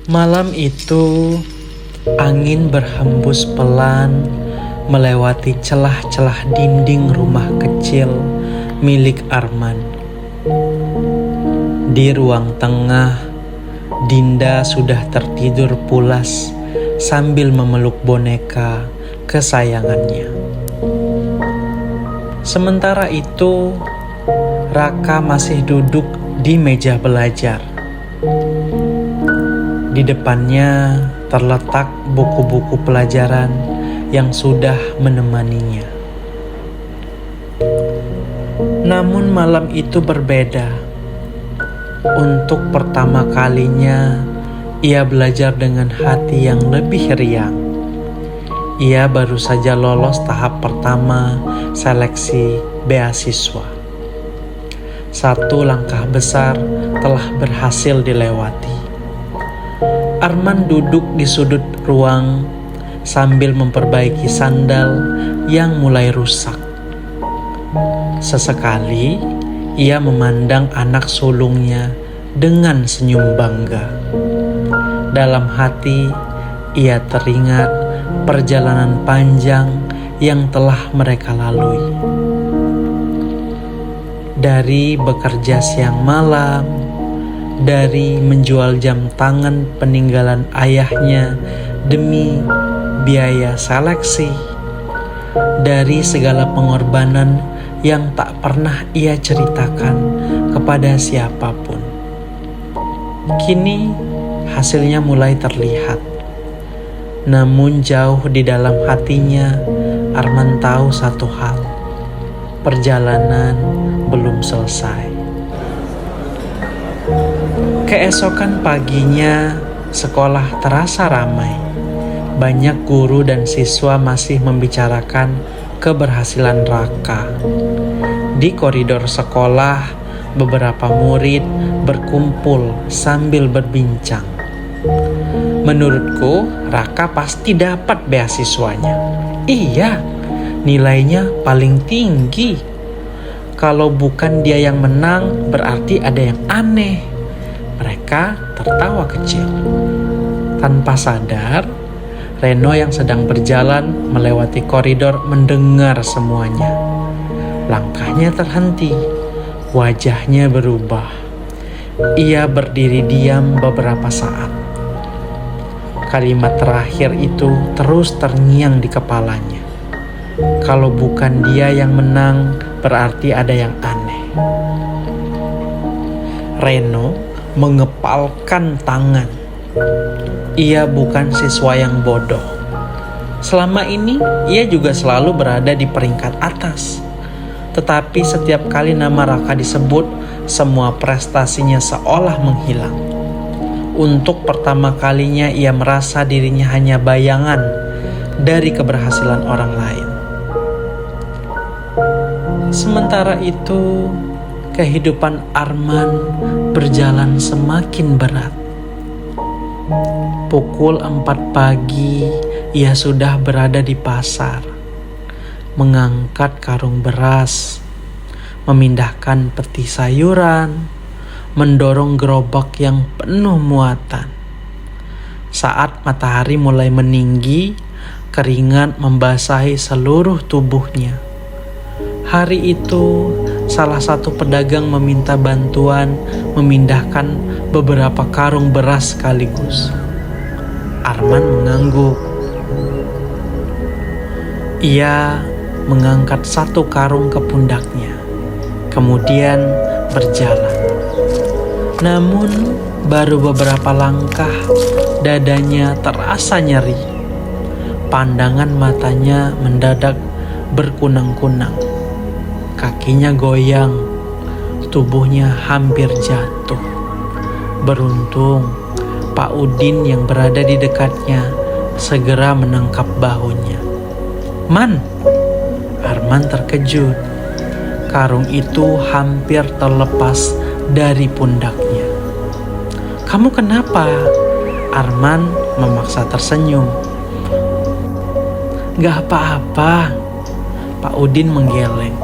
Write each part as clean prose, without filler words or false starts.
Malam itu, angin berhembus pelan melewati celah-celah dinding rumah kecil milik Arman. Di ruang tengah, Dinda sudah tertidur pulas sambil memeluk boneka kesayangannya. Sementara itu, Raka masih duduk di meja belajar. Di depannya terletak buku-buku pelajaran yang sudah menemaninya. Namun malam itu berbeda. Untuk pertama kalinya, ia belajar dengan hati yang lebih riang. Ia baru saja lolos tahap pertama seleksi beasiswa. Satu langkah besar telah berhasil dilewati. Arman duduk di sudut ruang sambil memperbaiki sandal yang mulai rusak. Sesekali ia memandang anak sulungnya dengan senyum bangga. Dalam hati ia teringat perjalanan panjang yang telah mereka lalui. Dari bekerja siang malam, dari menjual jam tangan peninggalan ayahnya demi biaya seleksi, dari segala pengorbanan yang tak pernah ia ceritakan kepada siapapun. Kini hasilnya mulai terlihat. Namun jauh di dalam hatinya, Arman tahu satu hal: perjalanan belum selesai. Keesokan paginya, sekolah terasa ramai. Banyak guru dan siswa masih membicarakan keberhasilan Raka. Di koridor sekolah, beberapa murid berkumpul sambil berbincang. Menurutku, Raka pasti dapat beasiswanya. Iya, nilainya paling tinggi. Kalau bukan dia yang menang, berarti ada yang aneh. Mereka tertawa kecil. Tanpa sadar, Reno yang sedang berjalan melewati koridor mendengar semuanya. Langkahnya terhenti, wajahnya berubah. Ia berdiri diam beberapa saat. Kalimat terakhir itu terus terngiang di kepalanya. Kalau bukan dia yang menang, berarti ada yang aneh. Reno mengepalkan tangan. Ia bukan siswa yang bodoh. Selama ini ia juga selalu berada di peringkat atas. Tetapi setiap kali nama Raka disebut, semua prestasinya seolah menghilang. Untuk pertama kalinya ia merasa dirinya hanya bayangan dari keberhasilan orang lain. Sementara itu, kehidupan Arman berjalan semakin berat. Pukul 4 pagi, ia sudah berada di pasar, mengangkat karung beras, memindahkan peti sayuran, mendorong gerobak yang penuh muatan. Saat matahari mulai meninggi, keringat membasahi seluruh tubuhnya. Hari itu, salah satu pedagang meminta bantuan memindahkan beberapa karung beras sekaligus. Arman mengangguk. Ia mengangkat satu karung ke pundaknya, kemudian berjalan. Namun, baru beberapa langkah, dadanya terasa nyeri. Pandangan matanya mendadak berkunang-kunang. Kakinya goyang, tubuhnya hampir jatuh. Beruntung, Pak Udin yang berada di dekatnya segera menangkap bahunya. "Man!" Arman terkejut. Karung itu hampir terlepas dari pundaknya. "Kamu kenapa?" Arman memaksa tersenyum. "Gak apa-apa." Pak Udin menggeleng.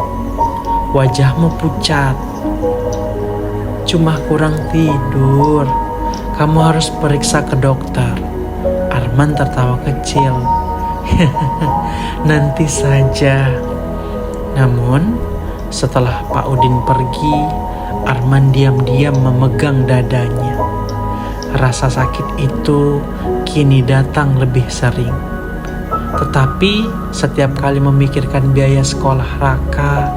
"Wajahmu pucat." "Cuma kurang tidur. kamu harus periksa ke dokter. Arman tertawa kecil. Nanti saja. Namun, setelah Pak Udin pergi, Arman diam-diam memegang dadanya. Rasa sakit itu kini datang lebih sering. Tetapi setiap kali memikirkan biaya sekolah Raka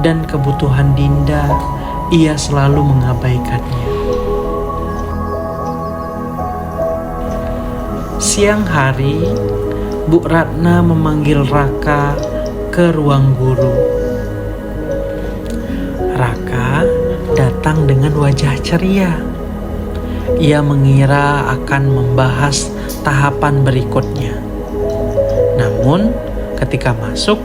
dan kebutuhan Dinda, ia selalu mengabaikannya. Siang hari, Bu Ratna memanggil Raka ke ruang guru. Raka datang dengan wajah ceria. Ia mengira akan membahas tahapan berikutnya. Namun, ketika masuk,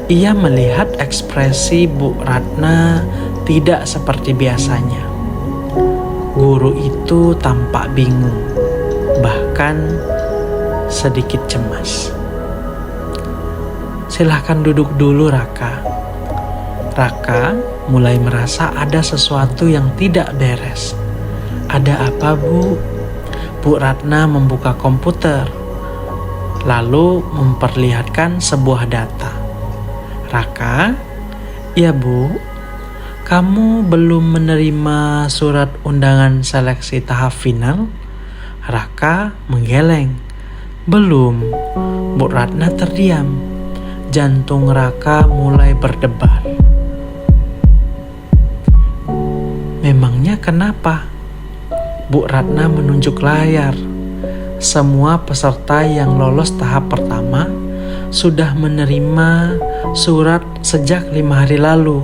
ia melihat ekspresi Bu Ratna tidak seperti biasanya. Guru itu tampak bingung, bahkan sedikit cemas. Silahkan duduk dulu, Raka. Raka mulai merasa ada sesuatu yang tidak beres. Ada apa, Bu? Bu Ratna membuka komputer, lalu memperlihatkan sebuah data. Raka, ya Bu, kamu belum menerima surat undangan seleksi tahap final? Raka menggeleng. Belum. Bu Ratna terdiam. Jantung Raka mulai berdebar. Memangnya kenapa? Bu Ratna menunjuk layar. Semua peserta yang lolos tahap pertama sudah menerima surat sejak 5 hari lalu.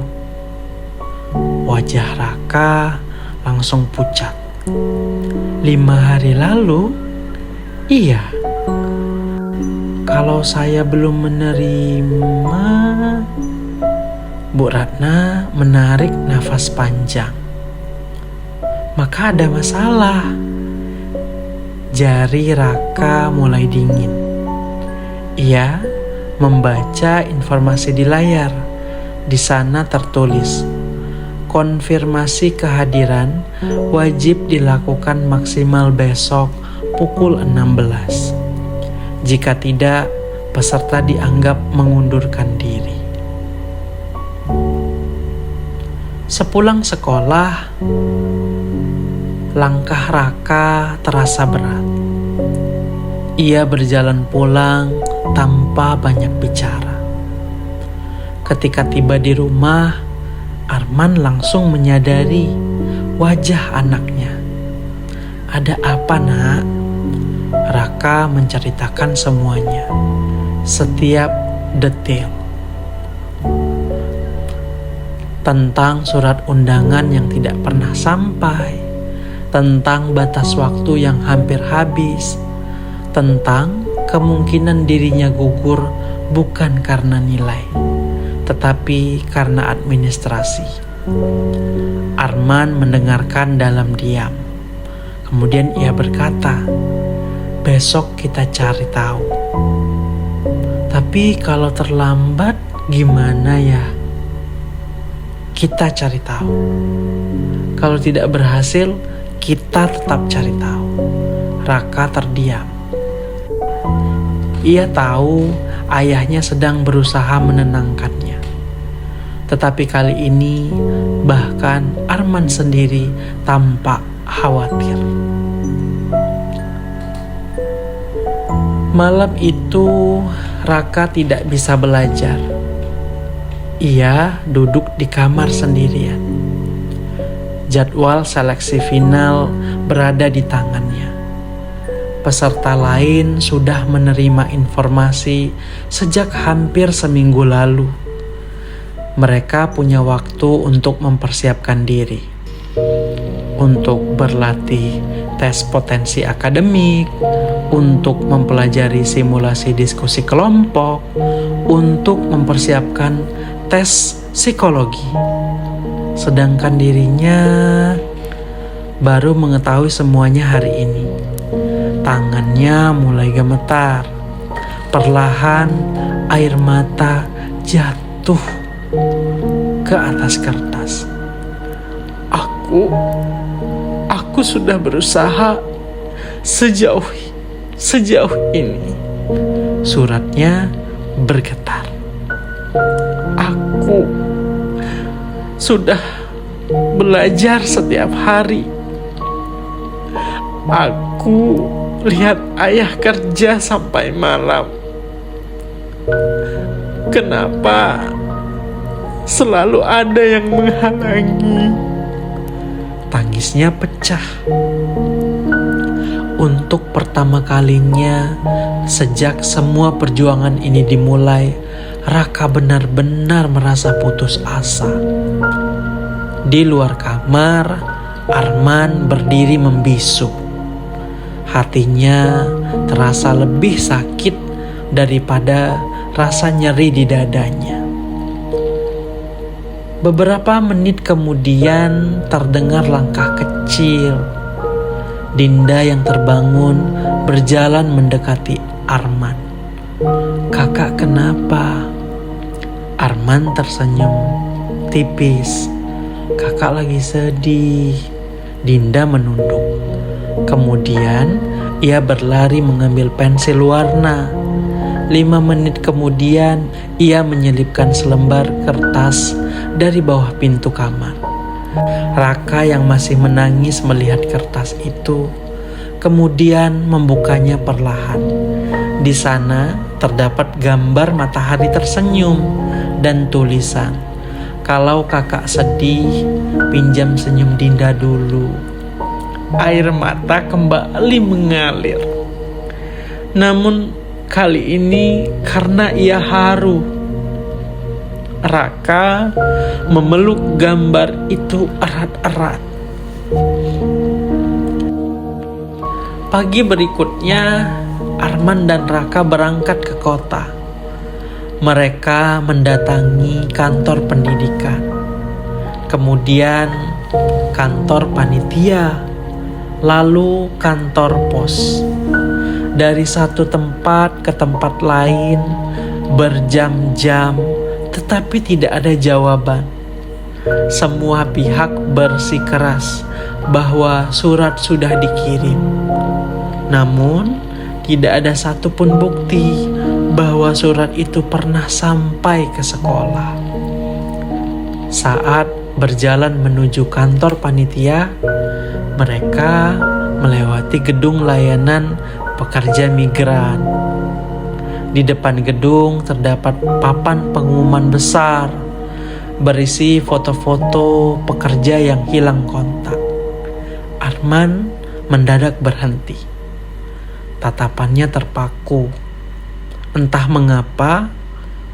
Wajah Raka langsung pucat. 5 hari lalu? Iya. Kalau saya belum menerima... Bu Ratna menarik nafas panjang. Maka ada masalah. Jari Raka mulai dingin. Ia membaca informasi di layar. Di sana tertulis, konfirmasi kehadiran wajib dilakukan maksimal besok pukul 16. Jika tidak, peserta dianggap mengundurkan diri. Sepulang sekolah, langkah Raka terasa berat. Ia berjalan pulang tanpa banyak bicara. Ketika tiba di rumah, Arman langsung menyadari wajah anaknya. Ada apa, Nak? Raka menceritakan semuanya, setiap detail. Tentang surat undangan yang tidak pernah sampai, tentang batas waktu yang hampir habis, tentang kemungkinan dirinya gugur bukan karena nilai, tetapi karena administrasi. Arman mendengarkan dalam diam. Kemudian ia berkata, besok kita cari tahu. Tapi kalau terlambat gimana ya? Kita cari tahu. Kalau tidak berhasil, kita tetap cari tahu. Raka terdiam. Ia tahu ayahnya sedang berusaha menenangkannya. Tetapi kali ini bahkan Arman sendiri tampak khawatir. Malam itu Raka tidak bisa belajar. Ia duduk di kamar sendirian. Jadwal seleksi final berada di tangannya. Peserta lain sudah menerima informasi sejak hampir seminggu lalu. Mereka punya waktu untuk mempersiapkan diri, untuk berlatih tes potensi akademik, untuk mempelajari simulasi diskusi kelompok, untuk mempersiapkan tes psikologi. Sedangkan dirinya baru mengetahui semuanya hari ini. Tangannya mulai gemetar. Perlahan air mata jatuh ke atas kertas. Aku Aku sudah berusaha sejauh ini. Suratnya bergetar. Aku sudah belajar setiap hari. Aku lihat ayah kerja sampai malam. Kenapa selalu ada yang menghalangi? Tangisnya pecah. Untuk pertama kalinya sejak semua perjuangan ini dimulai, Raka benar-benar merasa putus asa. Di luar kamar, Arman berdiri membisu. Hatinya terasa lebih sakit daripada rasa nyeri di dadanya. Beberapa menit kemudian terdengar langkah kecil. Dinda yang terbangun berjalan mendekati Arman. "Kakak kenapa?" Arman tersenyum tipis. "Kakak lagi sedih." Dinda menunduk. Kemudian ia berlari mengambil pensil warna. 5 menit kemudian ia menyelipkan selembar kertas dari bawah pintu kamar. Raka yang masih menangis melihat kertas itu, kemudian membukanya perlahan. Di sana terdapat gambar matahari tersenyum dan tulisan, "Kalau kakak sedih, pinjam senyum Dinda dulu." Air mata kembali mengalir. Namun kali ini karena ia haru. Raka memeluk gambar itu erat-erat. Pagi berikutnya, Arman dan Raka berangkat ke kota. Mereka mendatangi kantor pendidikan, kemudian kantor panitia, lalu kantor pos. Dari satu tempat ke tempat lain, berjam-jam, tetapi tidak ada jawaban. Semua pihak bersikeras bahwa surat sudah dikirim. Namun, tidak ada satupun bukti bahwa surat itu pernah sampai ke sekolah. Saat berjalan menuju kantor panitia, mereka melewati gedung layanan pekerja migran. Di depan gedung terdapat papan pengumuman besar berisi foto-foto pekerja yang hilang kontak. Arman mendadak berhenti. Tatapannya terpaku. Entah mengapa,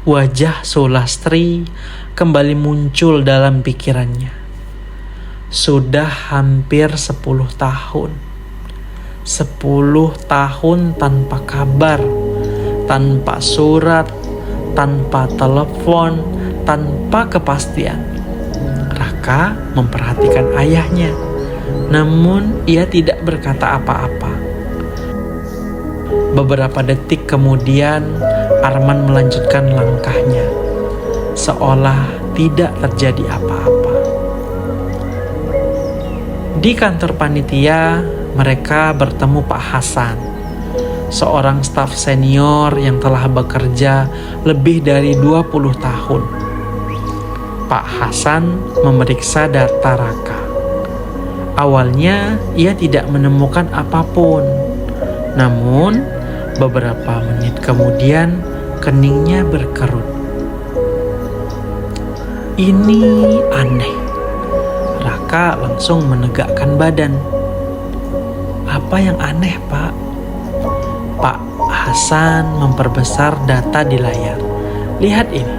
wajah Sulastri kembali muncul dalam pikirannya. Sudah hampir 10 tahun. 10 tahun tanpa kabar, tanpa surat, tanpa telepon, tanpa kepastian. Raka memperhatikan ayahnya, namun ia tidak berkata apa-apa. Beberapa detik kemudian, Arman melanjutkan langkahnya, seolah tidak terjadi apa-apa. Di kantor panitia, mereka bertemu Pak Hasan, seorang staf senior yang telah bekerja lebih dari 20 tahun. Pak Hasan memeriksa data Raka. Awalnya ia tidak menemukan apapun. Namun beberapa menit kemudian keningnya berkerut. Ini aneh. Raka langsung menegakkan badan. Apa yang aneh, Pak? Pak Hasan memperbesar data di layar. Lihat ini.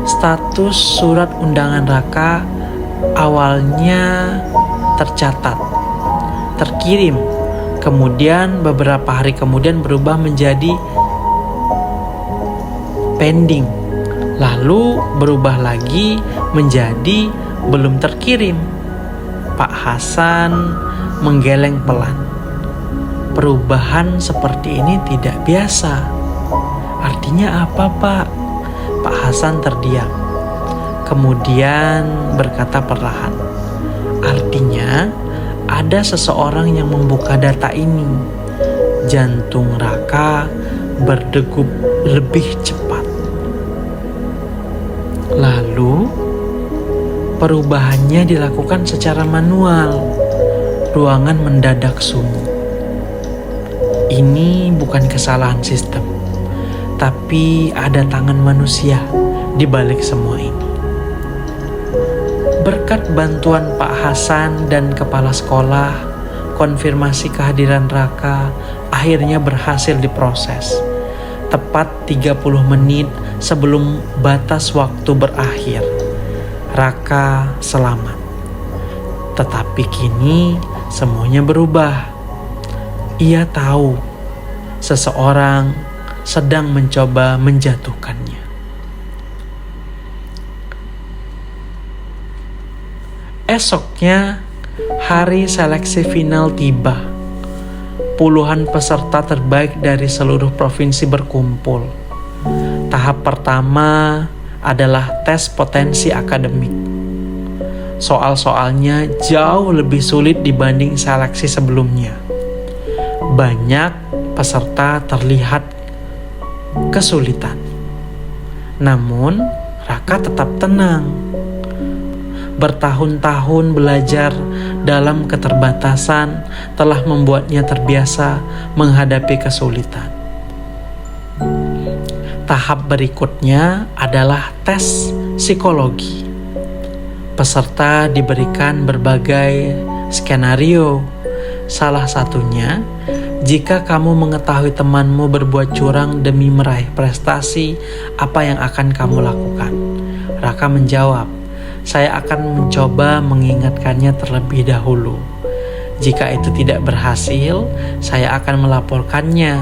Status surat undangan Raka awalnya tercatat, terkirim. Kemudian beberapa hari kemudian berubah menjadi pending. Lalu berubah lagi menjadi belum terkirim. Pak Hasan menggeleng pelan. Perubahan seperti ini tidak biasa. Artinya apa, Pak? Pak Hasan terdiam. Kemudian berkata perlahan. Artinya ada seseorang yang membuka data ini. Jantung Raka berdegup lebih cepat. Lalu, perubahannya dilakukan secara manual. Ruangan mendadak sunyi. Ini bukan kesalahan sistem, tapi ada tangan manusia di balik semua ini. Berkat bantuan Pak Hasan dan kepala sekolah, konfirmasi kehadiran Raka akhirnya berhasil diproses. Tepat 30 menit sebelum batas waktu berakhir, Raka selamat. Tetapi kini semuanya berubah. Ia tahu seseorang sedang mencoba menjatuhkannya. Esoknya, hari seleksi final tiba. Puluhan peserta terbaik dari seluruh provinsi berkumpul. Tahap pertama adalah tes potensi akademik. Soal-soalnya jauh lebih sulit dibanding seleksi sebelumnya. Banyak peserta terlihat kesulitan. Namun, Raka tetap tenang. Bertahun-tahun belajar dalam keterbatasan telah membuatnya terbiasa menghadapi kesulitan. Tahap berikutnya adalah tes psikologi. Peserta diberikan berbagai skenario. Salah satunya, jika kamu mengetahui temanmu berbuat curang demi meraih prestasi, apa yang akan kamu lakukan? Raka menjawab, saya akan mencoba mengingatkannya terlebih dahulu. Jika itu tidak berhasil, saya akan melaporkannya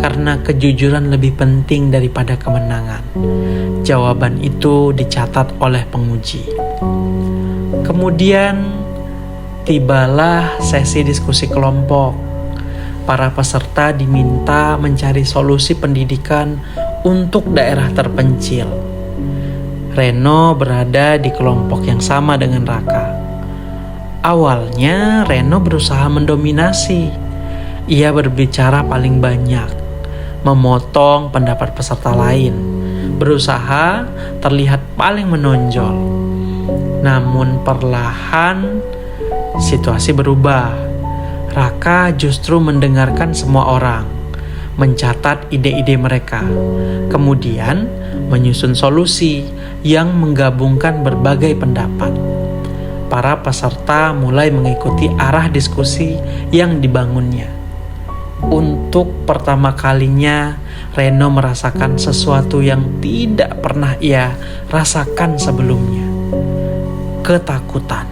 karena kejujuran lebih penting daripada kemenangan. Jawaban itu dicatat oleh penguji. Kemudian tibalah sesi diskusi kelompok. Para peserta diminta mencari solusi pendidikan untuk daerah terpencil. Reno berada di kelompok yang sama dengan Raka. Awalnya Reno berusaha mendominasi. Ia berbicara paling banyak, memotong pendapat peserta lain, berusaha terlihat paling menonjol. Namun perlahan situasi berubah. Raka justru mendengarkan semua orang, mencatat ide-ide mereka, kemudian menyusun solusi yang menggabungkan berbagai pendapat. Para peserta mulai mengikuti arah diskusi yang dibangunnya. Untuk pertama kalinya, Reno merasakan sesuatu yang tidak pernah ia rasakan sebelumnya. Ketakutan.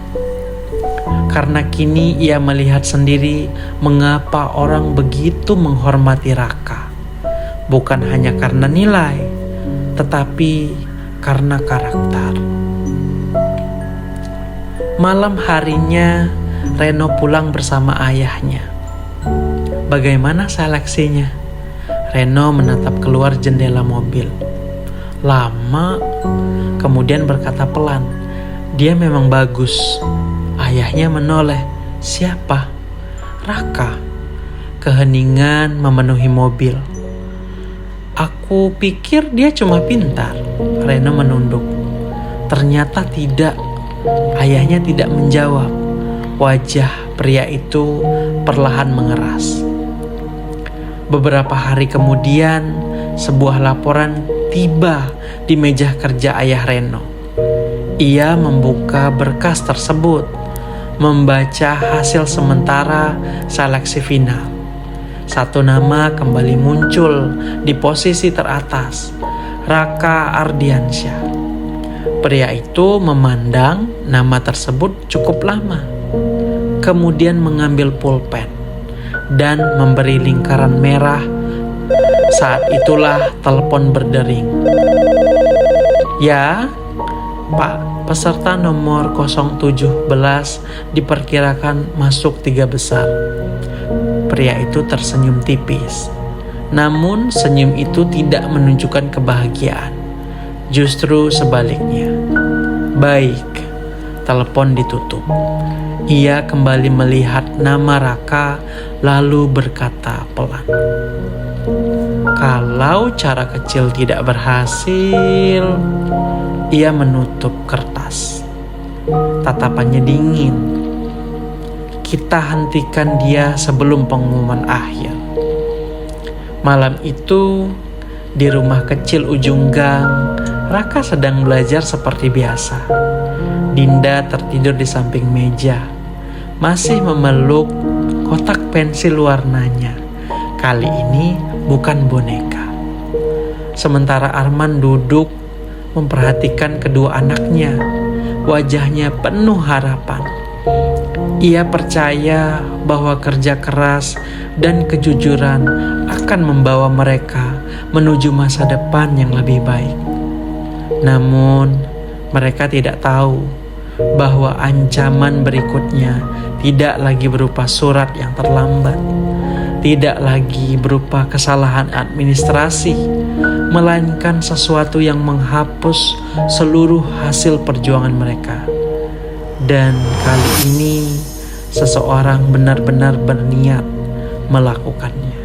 Karena kini ia melihat sendiri mengapa orang begitu menghormati Raka. Bukan hanya karena nilai, tetapi karena karakter. Malam harinya, Reno pulang bersama ayahnya. Bagaimana seleksinya? Reno menatap keluar jendela mobil. Lama, kemudian berkata pelan, "Dia memang bagus." Ayahnya menoleh. "Siapa?" "Raka." Keheningan memenuhi mobil. "Aku pikir dia cuma pintar." Reno menunduk. Ternyata tidak. Ayahnya tidak menjawab. Wajah pria itu perlahan mengeras. Beberapa hari kemudian, sebuah laporan tiba di meja kerja ayah Reno. Ia membuka berkas tersebut, membaca hasil sementara seleksi final. Satu nama kembali muncul di posisi teratas, Raka Ardiansyah. Pria itu memandang nama tersebut cukup lama, kemudian mengambil pulpen dan memberi lingkaran merah. Saat itulah telepon berdering. "Ya, Pak, peserta nomor 017 diperkirakan masuk 3 besar." Pria itu tersenyum tipis. Namun senyum itu tidak menunjukkan kebahagiaan. Justru sebaliknya. "Baik." Telepon ditutup. Ia kembali melihat nama Raka lalu berkata pelan, "Kalau cara kecil tidak berhasil." Ia menutup kertas. Tatapannya dingin. "Kita hentikan dia sebelum pengumuman akhir." Malam itu, di rumah kecil ujung gang, Raka sedang belajar seperti biasa. Dinda tertidur di samping meja, masih memeluk kotak pensil warnanya. Kali ini bukan boneka. Sementara Arman duduk memperhatikan kedua anaknya. Wajahnya penuh harapan. Ia percaya bahwa kerja keras dan kejujuran akan membawa mereka menuju masa depan yang lebih baik. Namun, mereka tidak tahu bahwa ancaman berikutnya tidak lagi berupa surat yang terlambat, tidak lagi berupa kesalahan administrasi, melainkan sesuatu yang menghapus seluruh hasil perjuangan mereka. Dan kali ini, seseorang benar-benar berniat melakukannya.